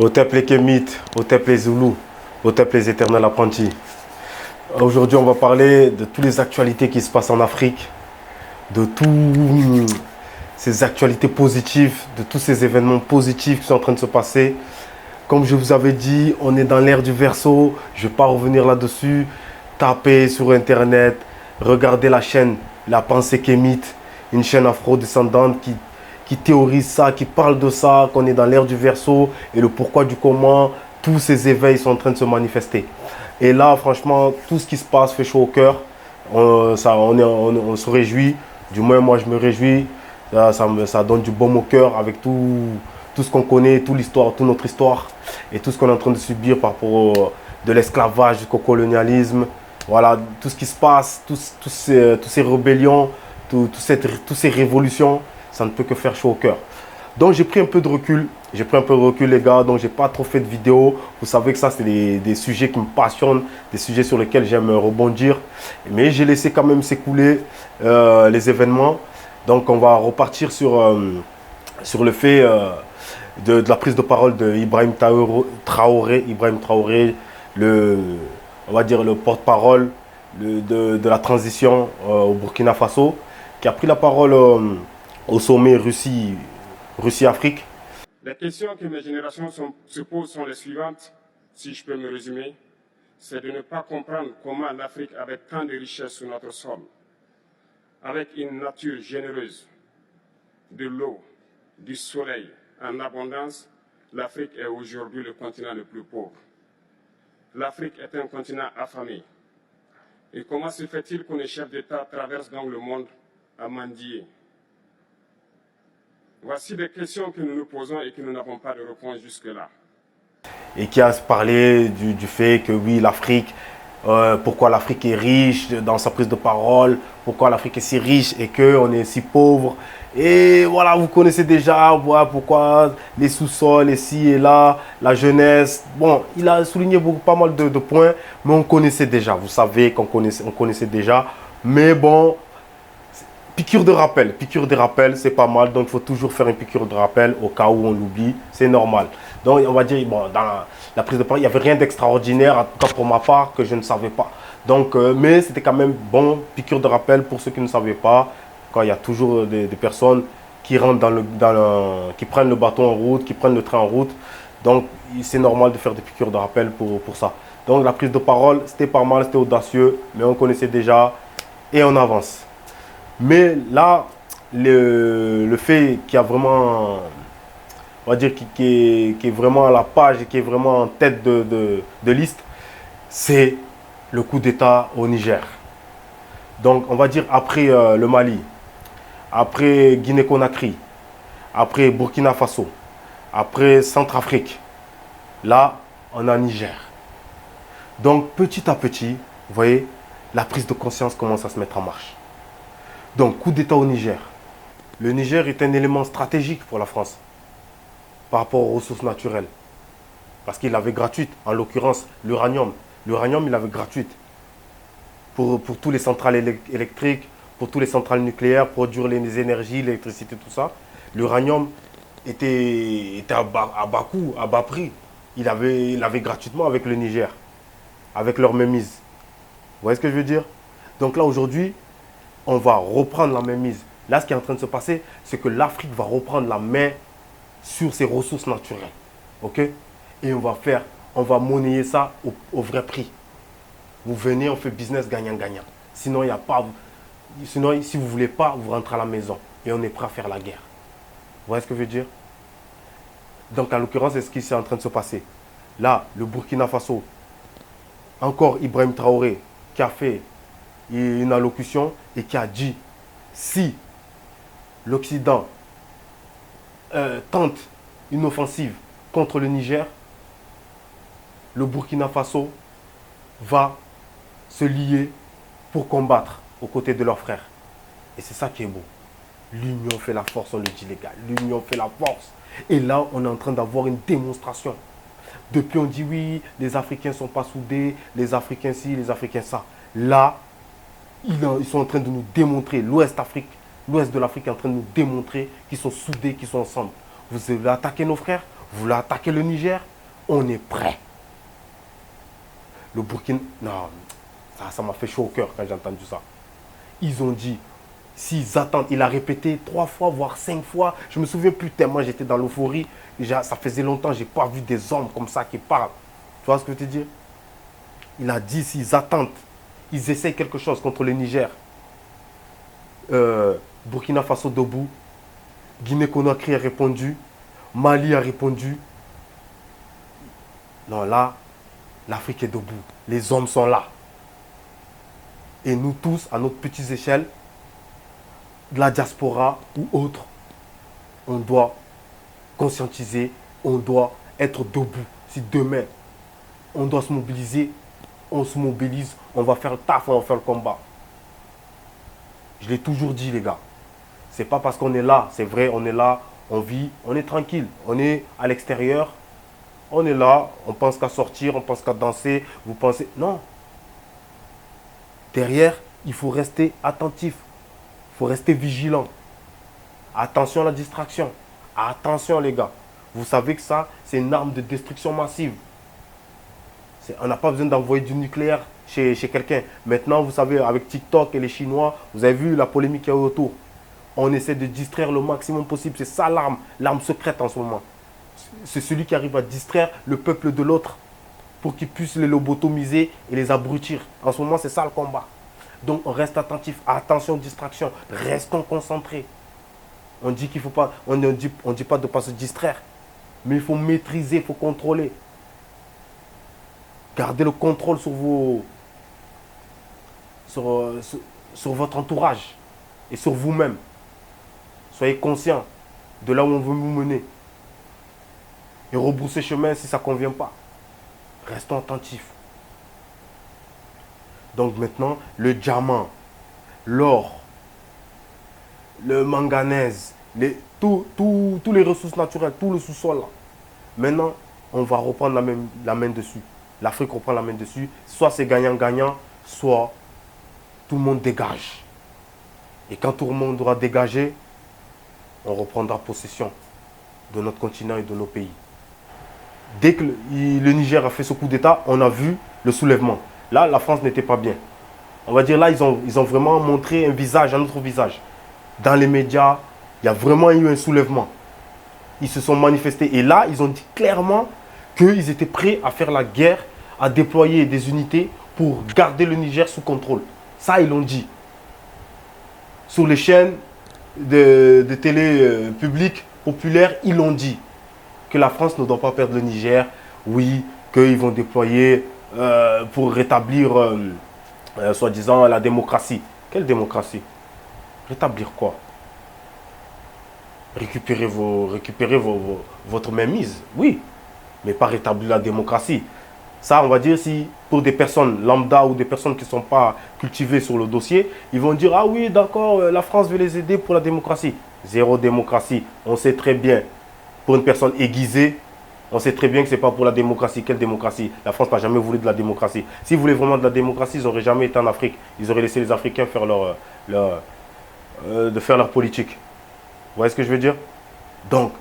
Otep les Kémites, Otep les Zoulous, Otep les éternels apprentis. Aujourd'hui, on va parler de toutes les actualités qui se passent en Afrique, de toutes ces actualités positives, de tous ces événements positifs qui sont en train de se passer. Comme je vous avais dit, on est dans l'ère du Verseau. Je ne vais pas revenir là-dessus. Tapez sur Internet, regardez la chaîne La Pensée Kémite, une chaîne afro-descendante qui théorise ça, qui parle de ça, qu'on est dans l'ère du Verseau et le pourquoi du comment. Tous ces éveils sont en train de se manifester. Et là, franchement, tout ce qui se passe fait chaud au cœur. On se réjouit. Du moins, moi, je me réjouis. Ça donne du baume au cœur avec tout ce qu'on connaît, toute notre histoire et tout ce qu'on est en train de subir par rapport de l'esclavage jusqu'au colonialisme. Voilà, tout ce qui se passe, tous ces rébellions, toutes ces révolutions, ça ne peut que faire chaud au cœur. Donc j'ai pris un peu de recul. J'ai pris un peu de recul, les gars. Donc j'ai pas trop fait de vidéos. Vous savez que ça, c'est des sujets qui me passionnent, des sujets sur lesquels j'aime rebondir. Mais j'ai laissé quand même s'écouler les événements. Donc on va repartir sur le fait de la prise de parole de Ibrahim Traoré. Ibrahim Traoré, on va dire le porte-parole de la transition au Burkina Faso, qui a pris la parole au sommet Russie-Afrique. Les questions que mes générations se posent sont les suivantes, si je peux me résumer. C'est de ne pas comprendre comment l'Afrique, avec tant de richesses sur notre sol, avec une nature généreuse, de l'eau, du soleil en abondance, l'Afrique est aujourd'hui le continent le plus pauvre. L'Afrique est un continent affamé. Et comment se fait-il que les chefs d'État traversent donc le monde à mendier? Voici des questions que nous nous posons et que nous n'avons pas de réponse jusque-là. Et qui a parlé du fait que oui, l'Afrique, pourquoi l'Afrique est riche dans sa prise de parole, pourquoi l'Afrique est si riche et qu'on est si pauvre. Et voilà, vous connaissez déjà voilà, pourquoi les sous-sols, les ci et là, la jeunesse. Bon, il a souligné pas mal de points, mais on connaissait déjà. Vous savez qu'on connaissait déjà. Mais bon, piqûre de rappel, c'est pas mal. Donc, il faut toujours faire une piqûre de rappel au cas où on l'oublie. C'est normal. Donc, on va dire, bon, dans la prise de parole, il n'y avait rien d'extraordinaire, en tout cas pour ma part, que je ne savais pas. Donc, mais c'était quand même bon, piqûre de rappel pour ceux qui ne savaient pas. Quand il y a toujours des personnes qui rentrent qui prennent le bâton en route, qui prennent le train en route. Donc, c'est normal de faire des piqûres de rappel pour ça. Donc, la prise de parole, c'était pas mal, c'était audacieux, mais on connaissait déjà et on avance. Mais là, le fait qu'il y a vraiment, on va dire, qui est vraiment à la page et qui est vraiment en tête de liste, c'est le coup d'État au Niger. Donc, on va dire après le Mali, après Guinée-Conakry, après Burkina Faso, après Centrafrique, là, on a Niger. Donc, petit à petit, vous voyez, la prise de conscience commence à se mettre en marche. Donc, coup d'État au Niger. Le Niger est un élément stratégique pour la France par rapport aux ressources naturelles. Parce qu'il avait gratuite, en l'occurrence, l'uranium. L'uranium, il avait gratuite pour tous les centrales électriques, pour tous les centrales nucléaires, produire les énergies, l'électricité, tout ça. L'uranium était à bas coût, à bas prix. Il avait gratuitement avec le Niger, avec leur mainmise. Vous voyez ce que je veux dire? Donc là, aujourd'hui, on va reprendre la mainmise. Là, ce qui est en train de se passer, c'est que l'Afrique va reprendre la main sur ses ressources naturelles. OK? Et on va monnayer ça au vrai prix. Vous venez, on fait business gagnant-gagnant. Sinon, il n'y a pas. Sinon, si vous ne voulez pas, vous rentrez à la maison. Et on est prêt à faire la guerre. Vous voyez ce que je veux dire? Donc, en l'occurrence, c'est ce qui est en train de se passer. Là, le Burkina Faso, encore Ibrahim Traoré, qui a fait une allocution et qui a dit, si l'Occident tente une offensive contre le Niger, le Burkina Faso va se lier pour combattre aux côtés de leurs frères. Et c'est ça qui est beau. L'union fait la force, on le dit les gars. L'union fait la force. Et là, on est en train d'avoir une démonstration. Depuis, on dit oui, les Africains ne sont pas soudés, les Africains ci, les Africains ça. Là, ils sont en train de nous démontrer, l'Ouest de l'Afrique est en train de nous démontrer qu'ils sont soudés, qu'ils sont ensemble. Vous allez attaquer nos frères, Vous voulez attaquer le Niger? On est prêt. Le Burkina... Non, ça m'a fait chaud au cœur quand j'ai entendu ça. Ils ont dit, s'ils attendent, il a répété 3 fois, voire 5 fois. Je me souviens plus tellement, j'étais dans l'euphorie. Ça faisait longtemps, je n'ai pas vu des hommes comme ça qui parlent. Tu vois ce que je veux te dire? Il a dit, s'ils attendent, ils essayent quelque chose contre le Niger. Burkina Faso debout. Guinée-Conakry a répondu. Mali a répondu. Non, là, l'Afrique est debout. Les hommes sont là. Et nous tous, à notre petite échelle, de la diaspora ou autre, on doit conscientiser, on doit être debout. Si demain, on doit se mobiliser, on se mobilise, on va faire le taf, on va faire le combat. Je l'ai toujours dit, les gars. C'est pas parce qu'on est là, c'est vrai, on est là, on vit, on est tranquille. On est à l'extérieur, on est là, on pense qu'à sortir, on pense qu'à danser. Vous pensez... Non. Derrière, il faut rester attentif. Il faut rester vigilant. Attention à la distraction. Attention, les gars. Vous savez que ça, c'est une arme de destruction massive. On n'a pas besoin d'envoyer du nucléaire chez quelqu'un. Maintenant, vous savez, avec TikTok et les Chinois, vous avez vu la polémique qu'il y a autour. On essaie de distraire le maximum possible. C'est ça l'arme, l'arme secrète en ce moment. C'est celui qui arrive à distraire le peuple de l'autre pour qu'il puisse les lobotomiser et les abrutir. En ce moment, c'est ça le combat. Donc, on reste attentif. Attention aux distractions. Restons concentrés. On dit qu'il faut pas, on ne dit pas de ne pas se distraire. Mais il faut maîtriser, il faut contrôler. Gardez le contrôle sur votre entourage et sur vous-même. Soyez conscient de là où on veut vous mener. Et rebrousser chemin si ça ne convient pas. Restons attentifs. Donc maintenant, le diamant, l'or, le manganèse, tous les ressources naturelles, tout le sous-sol là. Maintenant, on va reprendre la main dessus. L'Afrique reprend la main dessus. Soit c'est gagnant-gagnant, soit tout le monde dégage. Et quand tout le monde aura dégagé, on reprendra possession de notre continent et de nos pays. Dès que le Niger a fait ce coup d'État, on a vu le soulèvement. Là, la France n'était pas bien. On va dire là, ils ont vraiment montré un visage, un autre visage. Dans les médias, il y a vraiment eu un soulèvement. Ils se sont manifestés. Et là, ils ont dit clairement qu'ils étaient prêts à faire la guerre, à déployer des unités pour garder le Niger sous contrôle. Ça, ils l'ont dit. Sur les chaînes de télé publiques populaires, ils l'ont dit. Que la France ne doit pas perdre le Niger. Oui, qu'ils vont déployer pour rétablir, soi-disant, la démocratie. Quelle démocratie? Rétablir quoi? Récupérer votre mainmise, oui. Mais pas rétablir la démocratie. Ça, on va dire, si pour des personnes lambda ou des personnes qui ne sont pas cultivées sur le dossier, ils vont dire, ah oui, d'accord, la France veut les aider pour la démocratie. Zéro démocratie. On sait très bien, pour une personne aiguisée, on sait très bien que ce n'est pas pour la démocratie. Quelle démocratie? La France n'a jamais voulu de la démocratie. S'ils voulaient vraiment de la démocratie, ils n'auraient jamais été en Afrique. Ils auraient laissé les Africains faire leur politique. Vous voyez ce que je veux dire? Donc,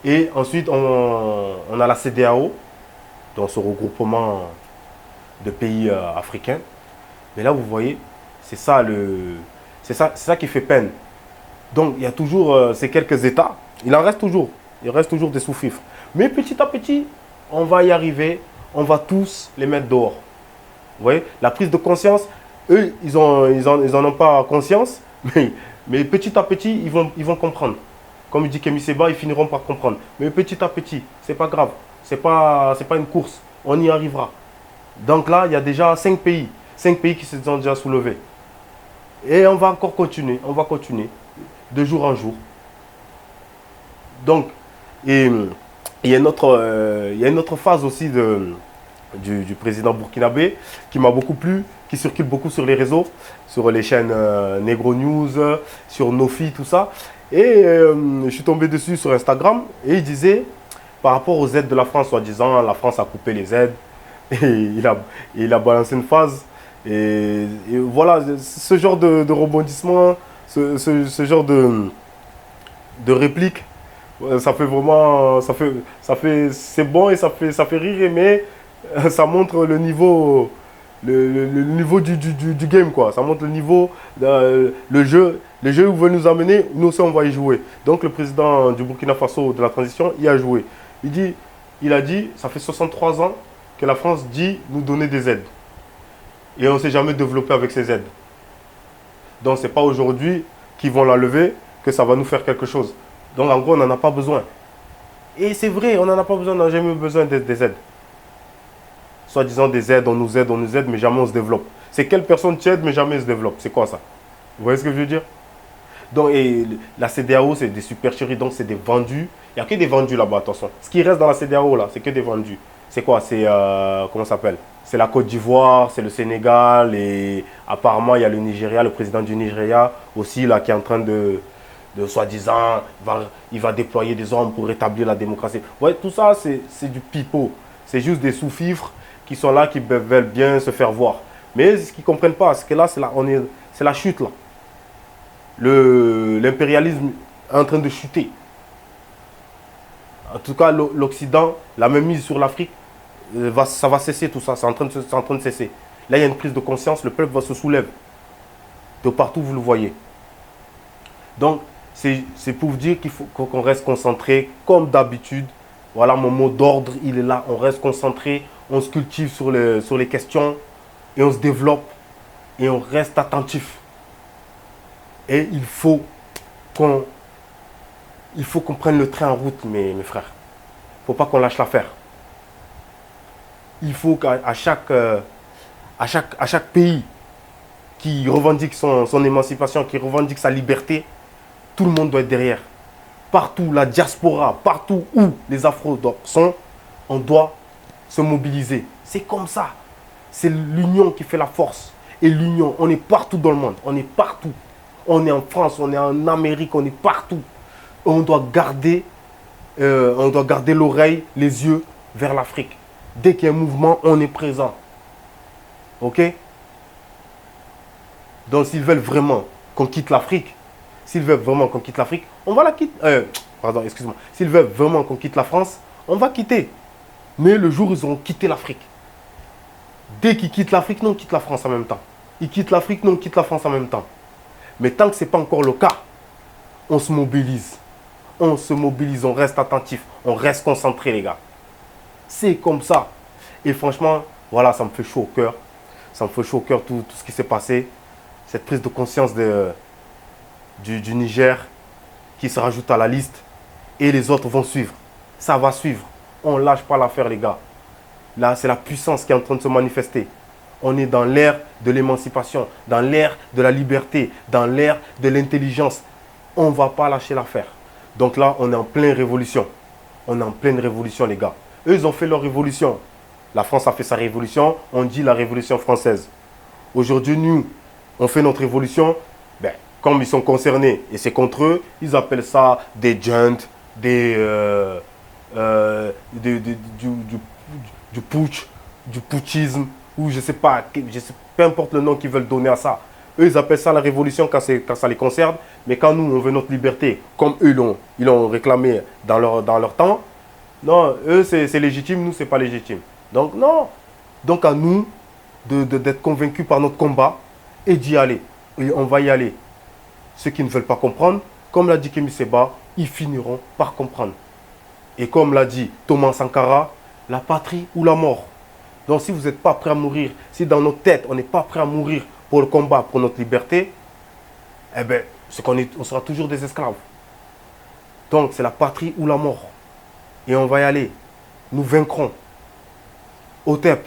et ensuite, on a la CEDEAO, dans ce regroupement de pays africains. Mais là, vous voyez, c'est ça qui fait peine. Donc, il y a toujours ces quelques États. Il en reste toujours. Il reste toujours des sous-fifres. Mais petit à petit, on va y arriver. On va tous les mettre dehors. Vous voyez, la prise de conscience, eux, ils n'en ont pas conscience. Mais petit à petit, ils vont comprendre. Comme il dit Kémy Séba, ils finiront par comprendre. Mais petit à petit, c'est pas grave. C'est pas une course. On y arrivera. Donc là, il y a déjà 5 pays. 5 pays qui se sont déjà soulevés. Et on va encore continuer. On va continuer. De jour en jour. Donc, et il y a une autre phase aussi du président burkinabé qui m'a beaucoup plu, qui circule beaucoup sur les réseaux, sur les chaînes Negro News, sur Nofi, tout ça. Et je suis tombé dessus sur Instagram et il disait, par rapport aux aides de la France, soi-disant, la France a coupé les aides. Et il a balancé une phase. Et voilà, ce genre de rebondissement, ce genre de réplique Ouais, ça fait vraiment, c'est bon et ça fait rire, mais ça montre le niveau, le niveau du game, quoi. Ça montre le niveau, le jeu où veut nous amener, nous aussi on va y jouer. Donc le président du Burkina Faso de la transition y a joué. Il a dit, ça fait 63 ans que la France dit nous donner des aides. Et on ne s'est jamais développé avec ces aides. Donc c'est pas aujourd'hui qu'ils vont la lever que ça va nous faire quelque chose. Donc en gros, on n'en a pas besoin. Et c'est vrai, on n'en a pas besoin, on n'a jamais eu besoin des aides. Soi-disant des aides, on nous aide, mais jamais on se développe. C'est quelle personne t'aide, mais jamais elle se développe. C'est quoi ça? Vous voyez ce que je veux dire? Donc, et la CEDEAO, c'est des supercheries, donc c'est des vendus. Il n'y a que des vendus là-bas, attention. Ce qui reste dans la CEDEAO, là, c'est que des vendus. C'est quoi? C'est, comment ça s'appelle? C'est la Côte d'Ivoire, c'est le Sénégal, et apparemment, il y a le Nigeria, le président du Nigeria aussi, là, qui est en train de soi-disant, il va déployer des hommes pour rétablir la démocratie. Ouais, tout ça, c'est du pipeau. C'est juste des sous-fifres qui sont là, qui veulent bien se faire voir. Mais ce qu'ils ne comprennent pas, c'est que là, c'est la chute, là. L'impérialisme est en train de chuter. En tout cas, l'Occident, la même mise sur l'Afrique, ça va cesser tout ça, c'est en train de cesser. Là, il y a une prise de conscience, le peuple va se soulever. De partout, vous le voyez. Donc, c'est pour vous dire qu'il faut qu'on reste concentré, comme d'habitude. Voilà, mon mot d'ordre, il est là. On reste concentré, on se cultive sur les questions et on se développe et on reste attentif. Et il faut qu'on prenne le train en route, mes frères. Il ne faut pas qu'on lâche l'affaire. Il faut qu'à chaque pays qui revendique son émancipation, qui revendique sa liberté, tout le monde doit être derrière. Partout, la diaspora, partout où les Afro sont, on doit se mobiliser. C'est comme ça. C'est l'union qui fait la force. Et l'union, on est partout dans le monde. On est partout. On est en France, on est en Amérique, on est partout. On doit garder l'oreille, les yeux vers l'Afrique. Dès qu'il y a un mouvement, on est présent. Ok? Donc s'ils veulent vraiment qu'on quitte l'Afrique, on va la quitter. Pardon, excuse-moi. S'ils veulent vraiment qu'on quitte la France, on va quitter. Mais le jour où ils auront quitté l'Afrique, dès qu'ils quittent l'Afrique, nous on quitte la France en même temps. Ils quittent l'Afrique, nous on quitte la France en même temps. Mais tant que ce n'est pas encore le cas, on se mobilise. On se mobilise, on reste attentif, on reste concentré, les gars. C'est comme ça. Et franchement, voilà, ça me fait chaud au cœur. Ça me fait chaud au cœur tout ce qui s'est passé. Cette prise de conscience du Niger qui se rajoute à la liste. Et les autres vont suivre. Ça va suivre. On ne lâche pas l'affaire, les gars. Là, c'est la puissance qui est en train de se manifester. On est dans l'ère de l'émancipation, dans l'ère de la liberté, dans l'ère de l'intelligence. On ne va pas lâcher l'affaire. Donc là, on est en pleine révolution. On est en pleine révolution, les gars. Eux, ils ont fait leur révolution. La France a fait sa révolution. On dit la révolution française. Aujourd'hui, nous, on fait notre révolution. Ben, comme ils sont concernés et c'est contre eux, ils appellent ça des junts, du putsch, du putschisme, ou je sais pas, peu importe le nom qu'ils veulent donner à ça. Eux, ils appellent ça la révolution quand ça les concerne, mais quand nous, on veut notre liberté, comme eux ils l'ont réclamé dans leur temps, non, eux, c'est légitime, nous, c'est pas légitime. Donc, non. Donc, à nous d'être convaincus par notre combat et d'y aller. Et on va y aller. Ceux qui ne veulent pas comprendre, comme l'a dit Kémy Séba, ils finiront par comprendre. Et comme l'a dit Thomas Sankara, la patrie ou la mort. Donc si vous n'êtes pas prêt à mourir, si dans notre tête, on n'est pas prêt à mourir pour le combat, pour notre liberté, eh bien, on sera toujours des esclaves. Donc c'est la patrie ou la mort. Et on va y aller. Nous vaincrons. OTEP.